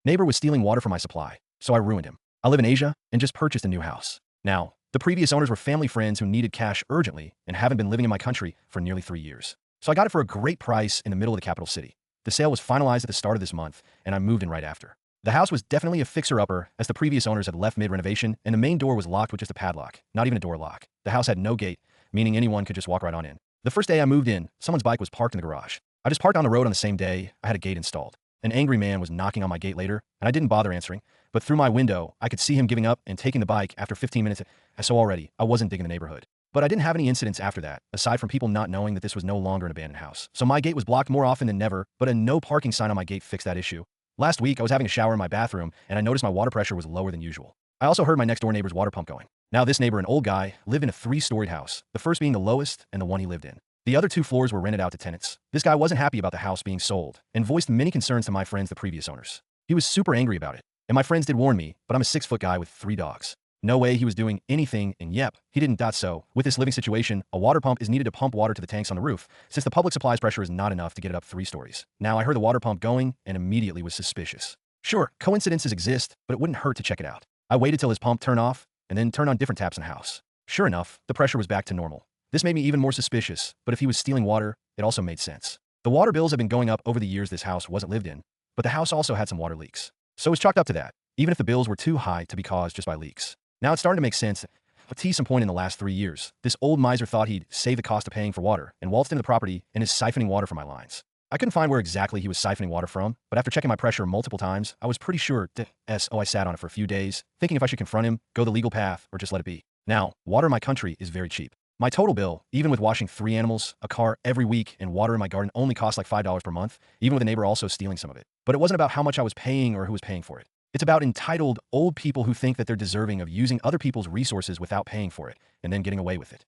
Neighbor was stealing water from my supply, so I ruined him. I live in Asia and just purchased a new house. Now, the previous owners were family friends who needed cash urgently and haven't been living in my country for nearly 3 years. So I got it for a great price in the middle of the capital city. The sale was finalized at the start of this month, and I moved in right after. The house was definitely a fixer-upper, as the previous owners had left mid-renovation, and the main door was locked with just a padlock, not even a door lock. The house had no gate, meaning anyone could just walk right on in. The first day I moved in, someone's bike was parked in the garage. I just parked on the road on the same day. I had a gate installed. An angry man was knocking on my gate later, and I didn't bother answering, but through my window, I could see him giving up and taking the bike after 15 minutes, so already, I wasn't digging the neighborhood. But I didn't have any incidents after that, aside from people not knowing that this was no longer an abandoned house. So my gate was blocked more often than never, but a no parking sign on my gate fixed that issue. Last week, I was having a shower in my bathroom, and I noticed my water pressure was lower than usual. I also heard my next-door neighbor's water pump going. Now this neighbor, an old guy, lived in a 3-storied house, the first being the lowest and the one he lived in. The other 2 floors were rented out to tenants. This guy wasn't happy about the house being sold and voiced many concerns to my friends, the previous owners. He was super angry about it, and my friends did warn me, but I'm a 6-foot guy with 3 dogs. No way he was doing anything, and yep, he didn't. So, with this living situation, a water pump is needed to pump water to the tanks on the roof, since the public supplies pressure is not enough to get it up 3 stories. Now I heard the water pump going and immediately was suspicious. Sure, coincidences exist, but it wouldn't hurt to check it out. I waited till his pump turned off, and then turned on different taps in the house. Sure enough, the pressure was back to normal. This made me even more suspicious, but if he was stealing water, it also made sense. The water bills have been going up over the years this house wasn't lived in, but the house also had some water leaks. So it was chalked up to that, even if the bills were too high to be caused just by leaks. Now it's starting to make sense. At some point in the last 3 years, this old miser thought he'd save the cost of paying for water and waltzed into the property and is siphoning water from my lines. I couldn't find where exactly he was siphoning water from, but after checking my pressure multiple times, I was pretty sure I sat on it for a few days, thinking if I should confront him, go the legal path, or just let it be. Now, water in my country is very cheap. My total bill, even with washing 3 animals, a car every week, and water in my garden only cost like $5 per month, even with a neighbor also stealing some of it. But it wasn't about how much I was paying or who was paying for it. It's about entitled old people who think that they're deserving of using other people's resources without paying for it, and then getting away with it.